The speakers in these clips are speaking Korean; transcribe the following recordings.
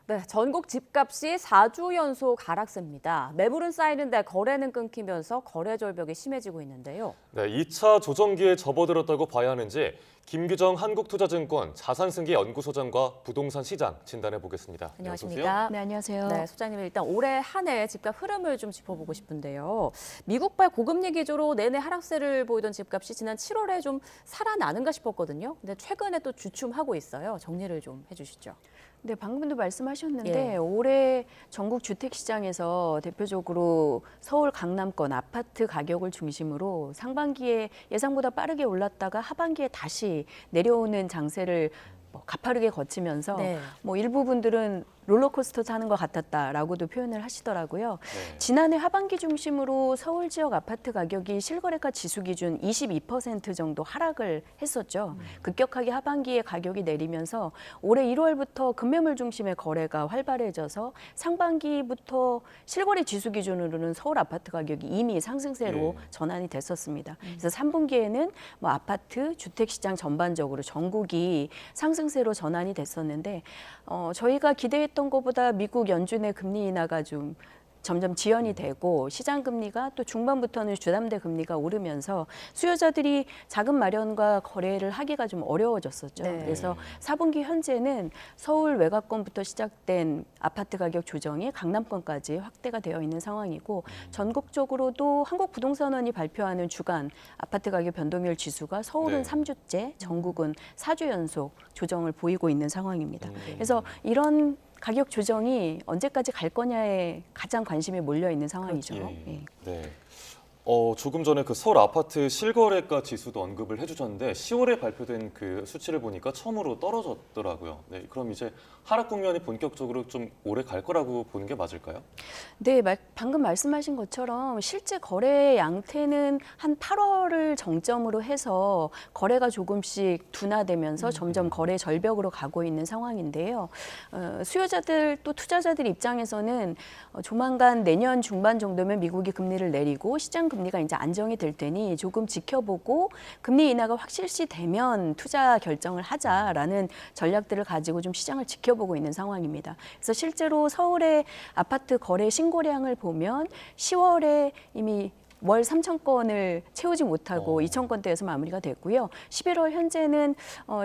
네, 전국 집값이 4주 연속 하락세입니다. 매물은 쌓이는데 거래는 끊기면서 거래 절벽이 심해지고 있는데요. 네, 2차 조정기에 접어들었다고 봐야 하는지 김규정 한국투자증권 자산승계 연구소장과 부동산 시장 진단해 보겠습니다. 안녕하십니까? 네, 안녕하세요. 네, 소장님 일단 올해 한 해 집값 흐름을 좀 짚어보고 싶은데요. 미국발 고금리 기조로 내내 하락세를 보이던 집값이 지난 7월에 좀 살아나는가 싶었거든요. 근데 최근에 또 주춤하고 있어요. 정리를 좀 해주시죠. 네, 방금도 말씀하셨는데 예. 올해 전국 주택 시장에서 대표적으로 서울 강남권 아파트 가격을 중심으로 상반기에 예상보다 빠르게 올랐다가 하반기에 다시 내려오는 장세를 가파르게 거치면서 네. 일부 분들은 롤러코스터 타는 것 같았다라고도 표현을 하시더라고요. 네. 지난해 하반기 중심으로 서울 지역 아파트 가격이 실거래가 지수 기준 22% 정도 하락을 했었죠. 급격하게 하반기에 가격이 내리면서 올해 1월부터 급매물 중심의 거래가 활발해져서 상반기부터 실거래 지수 기준으로는 서울 아파트 가격이 이미 상승세로 네. 전환이 됐었습니다. 그래서 3분기에는 아파트, 주택 시장 전반적으로 전국이 상승세로 전환이 됐었는데 저희가 기대했던 것보다 미국 연준의 금리 인하가 좀 점점 지연이 되고 시장 금리가 또 중반부터는 주담대 금리가 오르면서 수요자들이 자금 마련과 거래를 하기가 좀 어려워졌었죠. 네. 그래서 4분기 현재는 서울 외곽권부터 시작된 아파트 가격 조정이 강남권까지 확대가 되어 있는 상황이고 전국적으로도 한국부동산원이 발표하는 주간 아파트 가격 변동률 지수가 서울은 네. 3주째, 전국은 4주 연속 조정을 보이고 있는 상황입니다. 그래서 이런 가격 조정이 언제까지 갈 거냐에 가장 관심이 몰려 있는 상황이죠. 예. 예. 네. 조금 전에 그 서울 아파트 실거래가 지수도 언급을 해주셨는데 10월에 발표된 그 수치를 보니까 처음으로 떨어졌더라고요. 네, 그럼 이제 하락 국면이 본격적으로 좀 오래 갈 거라고 보는 게 맞을까요? 네, 방금 말씀하신 것처럼 실제 거래 양태는 한 8월을 정점으로 해서 거래가 조금씩 둔화되면서 점점 거래 절벽으로 가고 있는 상황인데요. 수요자들 또 투자자들 입장에서는 조만간 내년 중반 정도면 미국이 금리를 내리고 시장 금리가 이제 안정이 될 테니 조금 지켜보고 금리 인하가 확실시되면 투자 결정을 하자라는 전략들을 가지고 좀 시장을 지켜보고 있는 상황입니다. 그래서 실제로 서울의 아파트 거래 신고량을 보면 10월에 이미 월 3천 건을 채우지 못하고 2천 건대에서 마무리가 됐고요. 11월 현재는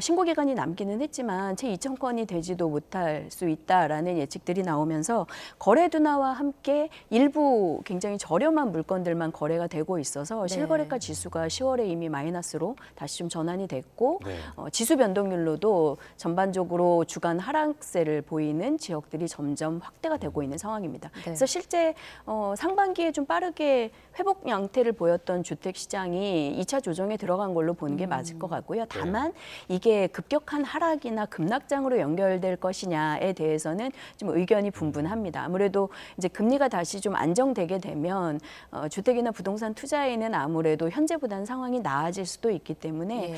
신고 기간이 남기는 했지만 채 2천 건이 되지도 못할 수 있다라는 예측들이 나오면서 거래 둔화와 함께 일부 굉장히 저렴한 물건들만 거래가 되고 있어서 실거래가 지수가 10월에 이미 마이너스로 다시 좀 전환이 됐고 네. 지수 변동률로도 전반적으로 주간 하락세를 보이는 지역들이 점점 확대가 되고 있는 상황입니다. 그래서 실제 상반기에 좀 빠르게 회복 양태를 보였던 주택 시장이 2차 조정에 들어간 걸로 보는 게 맞을 것 같고요. 다만 이게 급격한 하락이나 급락장으로 연결될 것이냐에 대해서는 좀 의견이 분분합니다. 아무래도 이제 금리가 다시 좀 안정되게 되면 주택이나 부동산 투자에는 아무래도 현재보다는 상황이 나아질 수도 있기 때문에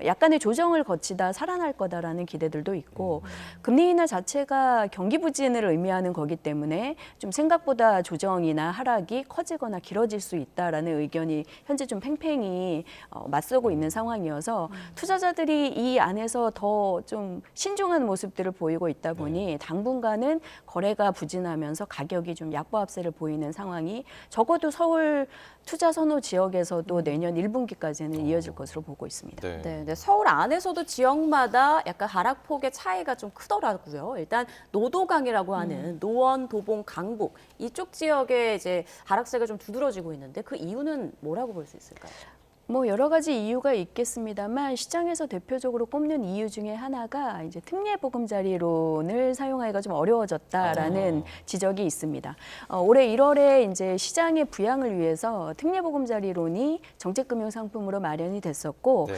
약간의 조정을 거치다 살아날 거다라는 기대들도 있고 금리 인하 자체가 경기 부진을 의미하는 거기 때문에 좀 생각보다 조정이나 하락이 커지거나 길어질 수 있다라는 의견이 현재 좀 팽팽히 맞서고 있는 상황이어서 투자자들이 이 안에서 더 좀 신중한 모습들을 보이고 있다 보니 당분간은 거래가 부진하면서 가격이 좀 약보합세를 보이는 상황이 적어도 서울 투자 선호 지역에서도 내년 1분기까지는 이어질 것으로 보고 있습니다. 네. 네, 네, 서울 안에서도 지역마다 약간 하락폭의 차이가 좀 크더라고요. 일단 노도강이라고 하는 노원, 도봉, 강북 이쪽 지역에 이제 하락세가 좀 두드러지고 있는데 그 이유는 뭐라고 볼 수 있을까요? 여러 가지 이유가 있겠습니다만 시장에서 대표적으로 꼽는 이유 중에 하나가 이제 특례보금자리론을 사용하기가 좀 어려워졌다라는 지적이 있습니다. 올해 1월에 이제 시장의 부양을 위해서 특례보금자리론이 정책금융상품으로 마련이 됐었고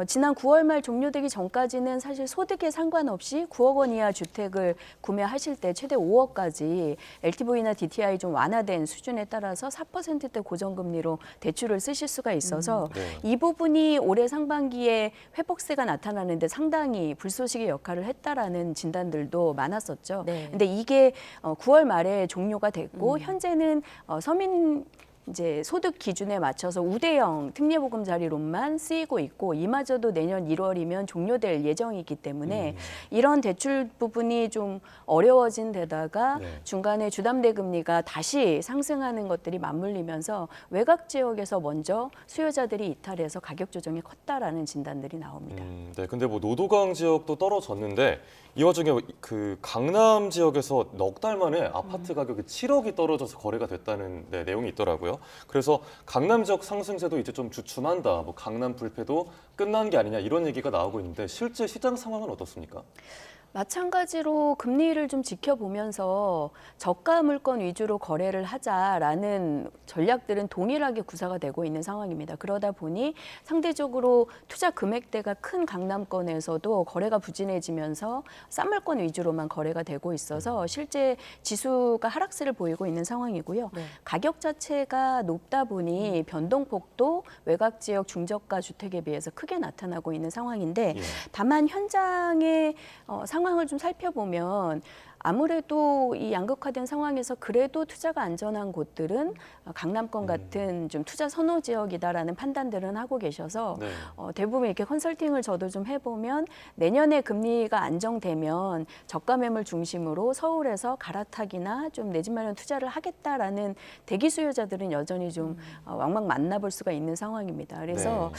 지난 9월 말 종료되기 전까지는 사실 소득에 상관없이 9억 원 이하 주택을 구매하실 때 최대 5억까지 LTV나 DTI 좀 완화된 수준에 따라서 4%대 고정금리로 대출을 쓰실 수가 있어서 이 부분이 올해 상반기에 회복세가 나타나는데 상당히 불쏘시개 역할을 했다라는 진단들도 많았었죠. 근데 이게 9월 말에 종료가 됐고 현재는 서민 이제 소득 기준에 맞춰서 우대형 특례보금자리론만 쓰이고 있고 이마저도 내년 1월이면 종료될 예정이기 때문에 이런 대출 부분이 좀 어려워진 데다가 네. 중간에 주담대 금리가 다시 상승하는 것들이 맞물리면서 외곽 지역에서 먼저 수요자들이 이탈해서 가격 조정이 컸다라는 진단들이 나옵니다. 네, 근데 뭐 노도강 지역도 떨어졌는데 이 와중에 그 강남 지역에서 넉 달 만에 아파트 가격이 7억이 떨어져서 거래가 됐다는 내용이 있더라고요. 그래서 강남 지역 상승세도 이제 좀 주춤한다. 뭐 강남 불패도 끝난 게 아니냐 이런 얘기가 나오고 있는데 실제 시장 상황은 어떻습니까? 마찬가지로 금리를 좀 지켜보면서 저가 물건 위주로 거래를 하자라는 전략들은 동일하게 구사가 되고 있는 상황입니다. 그러다 보니 상대적으로 투자 금액대가 큰 강남권에서도 거래가 부진해지면서 싼 물건 위주로만 거래가 되고 있어서 실제 지수가 하락세를 보이고 있는 상황이고요. 네. 가격 자체가 높다 보니 변동폭도 외곽 지역 중저가 주택에 비해서 크게 나타나고 있는 상황인데 예. 다만 현장의 상황을 좀 살펴보면 아무래도 이 양극화된 상황에서 그래도 투자가 안전한 곳들은 강남권 같은 좀 투자 선호 지역이다라는 판단들은 하고 계셔서 네. 대부분 이렇게 컨설팅을 저도 좀 해보면 내년에 금리가 안정되면 저가 매물 중심으로 서울에서 갈아타기나 좀 내 집 마련 투자를 하겠다라는 대기 수요자들은 여전히 좀 왕왕 만나볼 수가 있는 상황입니다. 그래서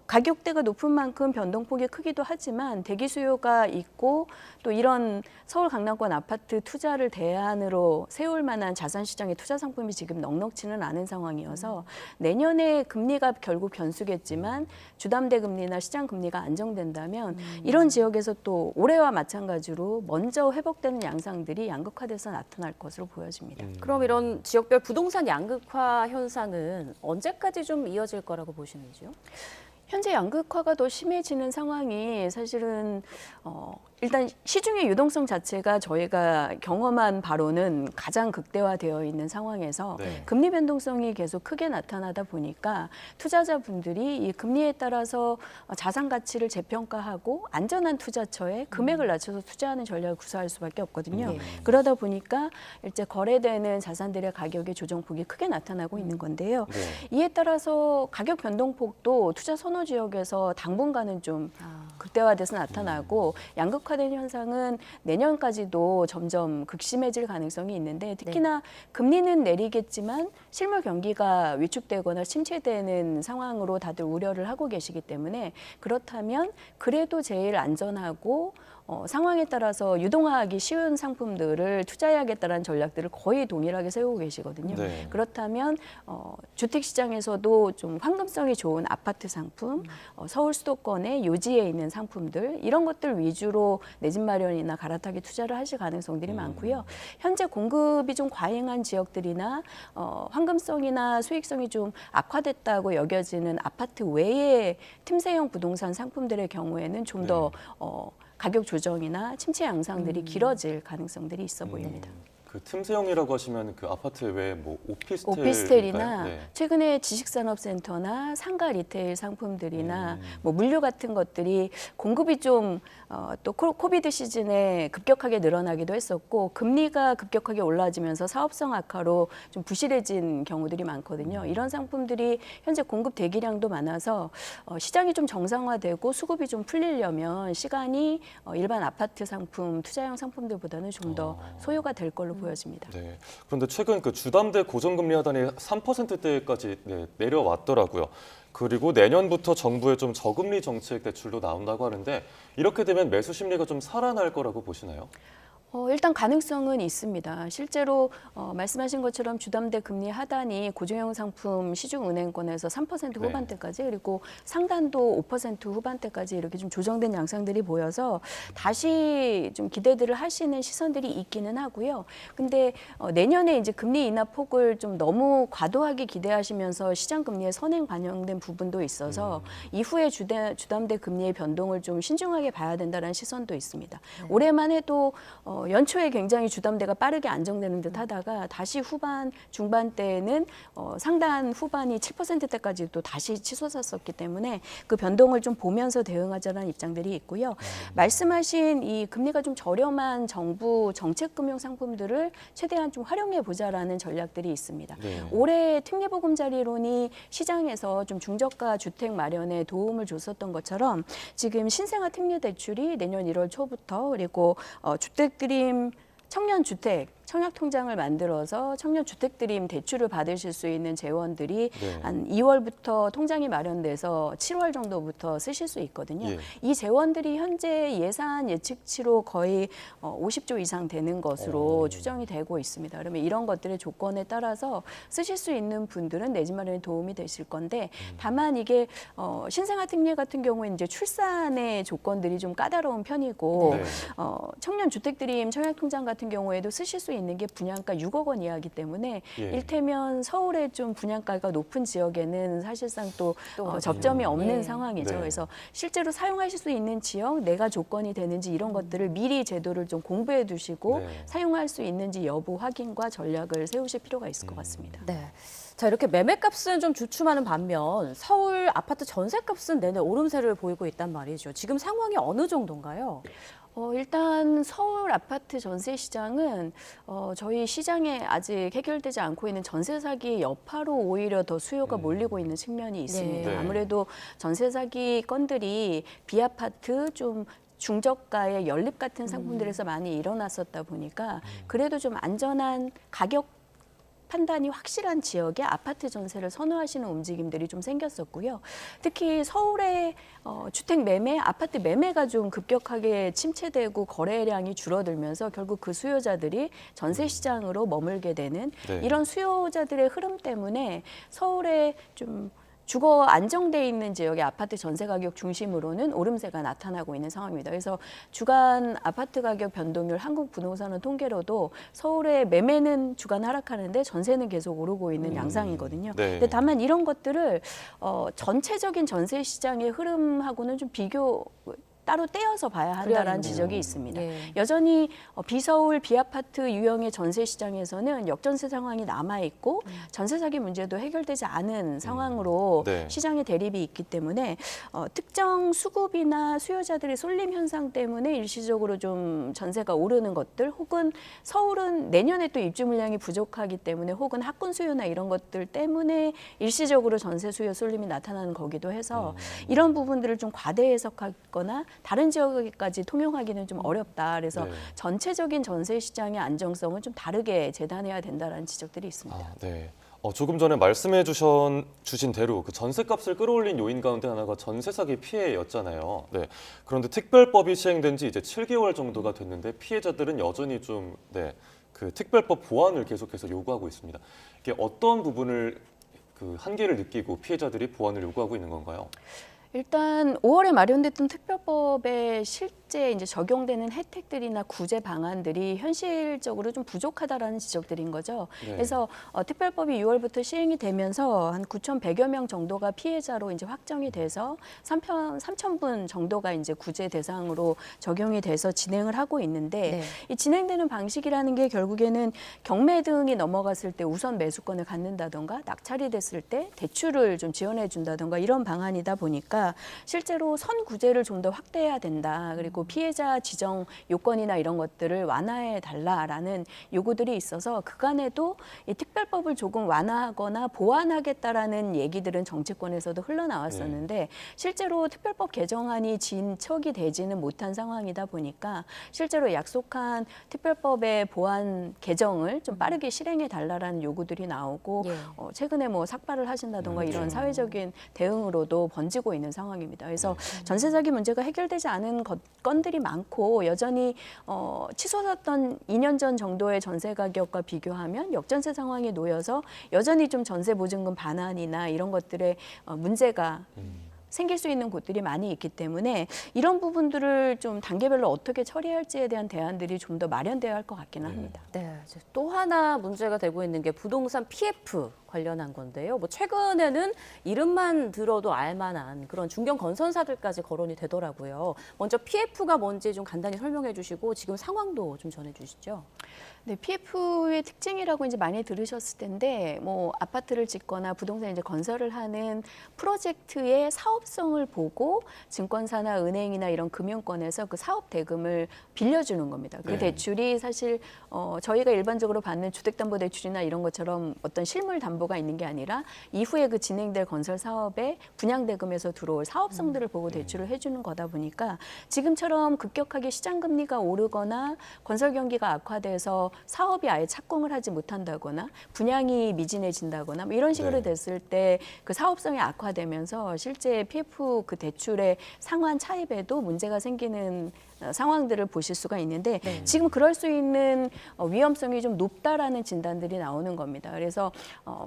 가격대가 높은 만큼 변동폭이 크기도 하지만 대기 수요가 있고 또 이런 서울 강남권 아파트 투자를 대안으로 세울 만한 자산시장의 투자 상품이 지금 넉넉지는 않은 상황이어서 내년에 금리가 결국 변수겠지만 주담대 금리나 시장 금리가 안정된다면 이런 지역에서 또 올해와 마찬가지로 먼저 회복되는 양상들이 양극화돼서 나타날 것으로 보여집니다. 그럼 이런 지역별 부동산 양극화 현상은 언제까지 좀 이어질 거라고 보시는지요? 현재 양극화가 더 심해지는 상황이 사실은 일단 시중의 유동성 자체가 저희가 경험한 바로는 가장 극대화되어 있는 상황에서 네. 금리 변동성이 계속 크게 나타나다 보니까 투자자분들이 이 금리에 따라서 자산 가치를 재평가하고 안전한 투자처에 금액을 낮춰서 투자하는 전략을 구사할 수밖에 없거든요. 네. 그러다 보니까 일제 거래되는 자산들의 가격의 조정폭이 크게 나타나고 있는 건데요. 네. 이에 따라서 가격 변동폭도 투자 선호 지역에서 당분간은 좀 극대화돼서 나타나고 양극화된 현상은 내년까지도 점점 극심해질 가능성이 있는데 특히나 금리는 내리겠지만 실물 경기가 위축되거나 침체되는 상황으로 다들 우려를 하고 계시기 때문에 그렇다면 그래도 제일 안전하고 상황에 따라서 유동화하기 쉬운 상품들을 투자해야겠다는 전략들을 거의 동일하게 세우고 계시거든요. 네. 그렇다면 주택시장에서도 좀 황금성이 좋은 아파트 상품, 서울 수도권의 요지에 있는 상품들 이런 것들 위주로 내 집 마련이나 갈아타기 투자를 하실 가능성들이 많고요. 현재 공급이 좀 과잉한 지역들이나 황금성이나 수익성이 좀 악화됐다고 여겨지는 아파트 외의 틈새형 부동산 상품들의 경우에는 좀 더 가격 조정이나 침체 양상들이 길어질 가능성들이 있어 보입니다. 그 틈새형이라고 하시면 그 아파트 외에 뭐 오피스텔이나 네. 최근에 지식산업센터나 상가 리테일 상품들이나 뭐 물류 같은 것들이 공급이 좀 또 코비드 시즌에 급격하게 늘어나기도 했었고 금리가 급격하게 올라지면서 사업성 악화로 좀 부실해진 경우들이 많거든요. 이런 상품들이 현재 공급 대기량도 많아서 시장이 좀 정상화되고 수급이 좀 풀리려면 시간이 일반 아파트 상품, 투자형 상품들보다는 좀 더 소요가 될 걸로 보여집니다. 네. 그런데 최근 그 주담대 고정금리 하단이 3%대까지 내려왔더라고요. 그리고 내년부터 정부의 좀 저금리 정책 대출도 나온다고 하는데 이렇게 되면 매수 심리가 좀 살아날 거라고 보시나요? 일단 가능성은 있습니다. 실제로 말씀하신 것처럼 주담대 금리 하단이 고정형 상품 시중은행권에서 3% 후반대까지 그리고 상단도 5% 후반대까지 이렇게 좀 조정된 양상들이 보여서 다시 좀 기대들을 하시는 시선들이 있기는 하고요. 근데 내년에 이제 금리 인하 폭을 좀 너무 과도하게 기대하시면서 시장 금리에 선행 반영된 부분도 있어서 이후에 주담대 금리의 변동을 좀 신중하게 봐야 된다는 시선도 있습니다. 올해만 해도 연초에 굉장히 주담대가 빠르게 안정되는 듯 하다가 다시 후반, 중반 때에는 상단 후반이 7%대까지도 다시 치솟았었기 때문에 그 변동을 좀 보면서 대응하자는 입장들이 있고요. 말씀하신 이 금리가 좀 저렴한 정부 정책금융 상품들을 최대한 좀 활용해 보자라는 전략들이 있습니다. 네. 올해 특례보금자리론이 시장에서 좀 중저가 주택 마련에 도움을 줬었던 것처럼 지금 신생아 특례 대출이 내년 1월 초부터 그리고 주택드림 청년주택 청약통장을 만들어서 청년주택드림 대출을 받으실 수 있는 재원들이 네. 한 2월부터 통장이 마련돼서 7월 정도부터 쓰실 수 있거든요. 예. 이 재원들이 현재 예산 예측치로 거의 50조 이상 되는 것으로 추정이 되고 있습니다. 그러면 이런 것들의 조건에 따라서 쓰실 수 있는 분들은 내 집 마련에 도움이 되실 건데 다만 이게 신생아 특례 같은 경우에 이제 출산의 조건들이 좀 까다로운 편이고 네. 청년주택드림 청약통장 같은 경우에도 쓰실 수 있는 게 분양가 6억 원 이하이기 때문에 예. 일테면 서울의 좀 분양가가 높은 지역에는 사실상 또 접점이 없는 예. 상황이죠. 네. 그래서 실제로 사용하실 수 있는 지역, 내가 조건이 되는지 이런 것들을 미리 제도를 좀 공부해 두시고 네. 사용할 수 있는지 여부 확인과 전략을 세우실 필요가 있을 것 같습니다. 네. 자, 이렇게 매매값은 좀 주춤하는 반면 서울 아파트 전세값은 내내 오름세를 보이고 있단 말이죠. 지금 상황이 어느 정도인가요? 일단 서울 아파트 전세 시장은 저희 시장에 아직 해결되지 않고 있는 전세 사기 여파로 오히려 더 수요가 몰리고 있는 측면이 있습니다. 네. 아무래도 전세 사기 건들이 비아파트 좀 중저가의 연립 같은 상품들에서 많이 일어났었다 보니까 그래도 좀 안전한 가격 판단이 확실한 지역에 아파트 전세를 선호하시는 움직임들이 좀 생겼었고요. 특히 서울의 주택 매매, 아파트 매매가 좀 급격하게 침체되고 거래량이 줄어들면서 결국 그 수요자들이 전세 시장으로 머물게 되는 네. 이런 수요자들의 흐름 때문에 서울에 좀 주거 안정돼 있는 지역의 아파트 전세 가격 중심으로는 오름세가 나타나고 있는 상황입니다. 그래서 주간 아파트 가격 변동률 한국부동산원 통계로도 서울의 매매는 주간 하락하는데 전세는 계속 오르고 있는 양상이거든요. 네. 근데 다만 이런 것들을 전체적인 전세 시장의 흐름하고는 좀 따로 떼어서 봐야 한다는 그래야겠네요. 지적이 있습니다. 예. 여전히 비서울 비아파트 유형의 전세 시장에서는 역전세 상황이 남아 있고 전세 사기 문제도 해결되지 않은 상황으로 네. 시장의 대립이 있기 때문에 특정 수급이나 수요자들의 쏠림 현상 때문에 일시적으로 좀 전세가 오르는 것들 혹은 서울은 내년에 또 입주 물량이 부족하기 때문에 혹은 학군 수요나 이런 것들 때문에 일시적으로 전세 수요 쏠림이 나타나는 거기도 해서 이런 부분들을 좀 과대 해석하거나 다른 지역까지 통용하기는 좀 어렵다. 그래서 네. 전체적인 전세 시장의 안정성은 좀 다르게 재단해야 된다라는 지적들이 있습니다. 아, 네. 조금 전에 말씀해 주신 대로 그 전세값을 끌어올린 요인 가운데 하나가 전세 사기 피해였잖아요. 네. 그런데 특별법이 시행된 지 이제 7개월 정도가 됐는데 피해자들은 여전히 좀 그 특별법 보완을 계속해서 요구하고 있습니다. 이게 어떤 부분을 그 한계를 느끼고 피해자들이 보완을 요구하고 있는 건가요? 일단 5월에 마련됐던 특별법에 실제 이제 적용되는 혜택들이나 구제 방안들이 현실적으로 좀 부족하다라는 지적들인 거죠. 네. 그래서 특별법이 6월부터 시행이 되면서 한 9,100여 명 정도가 피해자로 이제 확정이 돼서 3,000분 정도가 이제 구제 대상으로 적용이 돼서 진행을 하고 있는데 네. 이 진행되는 방식이라는 게 결국에는 경매 등이 넘어갔을 때 우선 매수권을 갖는다던가 낙찰이 됐을 때 대출을 좀 지원해 준다던가 이런 방안이다 보니까 실제로 선구제를 좀 더 확대해야 된다. 그리고 피해자 지정 요건이나 이런 것들을 완화해 달라라는 요구들이 있어서 그간에도 이 특별법을 조금 완화하거나 보완하겠다라는 얘기들은 정치권에서도 흘러나왔었는데 실제로 특별법 개정안이 진척이 되지는 못한 상황이다 보니까 실제로 약속한 특별법의 보완 개정을 좀 빠르게 실행해 달라라는 요구들이 나오고 예. 최근에 뭐 삭발을 하신다던가 이런 사회적인 대응으로도 번지고 있는 상황입니다. 그래서 전세 사기 문제가 해결되지 않은 건들이 많고 여전히 치솟았던 2년 전 정도의 전세 가격과 비교하면 역전세 상황에 놓여서 여전히 좀 전세 보증금 반환이나 이런 것들의 문제가 생길 수 있는 곳들이 많이 있기 때문에 이런 부분들을 좀 단계별로 어떻게 처리할지에 대한 대안들이 좀 더 마련되어야 할 것 같기는 합니다. 네, 이제 또 하나 문제가 되고 있는 게 부동산 PF 관련한 건데요. 뭐 최근에는 이름만 들어도 알만한 그런 중견 건설사들까지 거론이 되더라고요. 먼저 PF가 뭔지 좀 간단히 설명해 주시고 지금 상황도 좀 전해 주시죠. 네, PF의 특징이라고 이제 많이 들으셨을 텐데, 뭐 아파트를 짓거나 부동산 이제 건설을 하는 프로젝트의 사업성을 보고 증권사나 은행이나 이런 금융권에서 그 사업 대금을 빌려주는 겁니다. 그 네. 대출이 사실 저희가 일반적으로 받는 주택담보대출이나 이런 것처럼 어떤 실물 담보가 있는 게 아니라 이후에 그 진행될 건설 사업의 분양 대금에서 들어올 사업성들을 보고 대출을 해주는 거다 보니까 지금처럼 급격하게 시장 금리가 오르거나 건설 경기가 악화돼서 사업이 아예 착공을 하지 못한다거나 분양이 미진해진다거나 뭐 이런 식으로 네. 됐을 때 그 사업성이 악화되면서 실제 PF 그 대출의 상환 차입에도 문제가 생기는 상황들을 보실 수가 있는데 지금 그럴 수 있는 위험성이 좀 높다라는 진단들이 나오는 겁니다. 그래서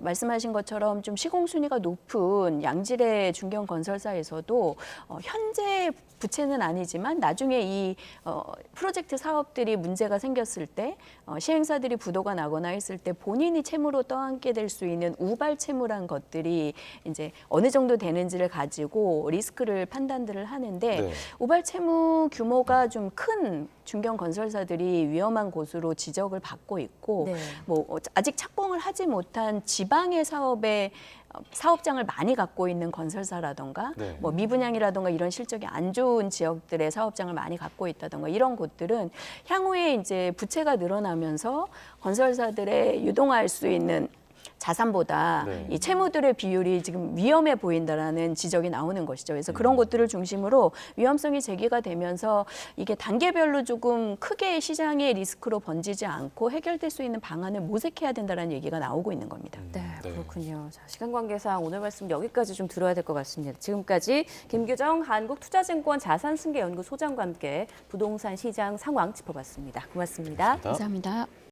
말씀하신 것처럼 좀 시공순위가 높은 양질의 중견 건설사에서도 현재 부채는 아니지만 나중에 이 프로젝트 사업들이 문제가 생겼을 때 시행사들이 부도가 나거나 했을 때 본인이 채무로 떠안게 될 수 있는 우발 채무란 것들이 이제 어느 정도 되는지를 가지고 리스크를 판단들을 하는데 네. 우발 채무 규모가 좀 큰 중견 건설사들이 위험한 곳으로 지적을 받고 있고 네. 뭐 아직 착공을 하지 못한 지방의 사업에 사업장을 많이 갖고 있는 건설사라던가 네. 뭐 미분양이라던가 이런 실적이 안 좋은 지역들의 사업장을 많이 갖고 있다던가 이런 곳들은 향후에 이제 부채가 늘어나면서 건설사들의 유동할 수 있는 자산보다 네. 이 채무들의 비율이 지금 위험해 보인다라는 지적이 나오는 것이죠. 그래서 그런 것들을 중심으로 위험성이 제기가 되면서 이게 단계별로 조금 크게 시장의 리스크로 번지지 않고 해결될 수 있는 방안을 모색해야 된다는 얘기가 나오고 있는 겁니다. 네, 네. 그렇군요. 자, 시간 관계상 오늘 말씀 여기까지 좀 들어야 될 것 같습니다. 지금까지 김규정 한국투자증권 자산승계연구소장과 함께 부동산 시장 상황 짚어봤습니다. 고맙습니다. 고맙습니다. 감사합니다.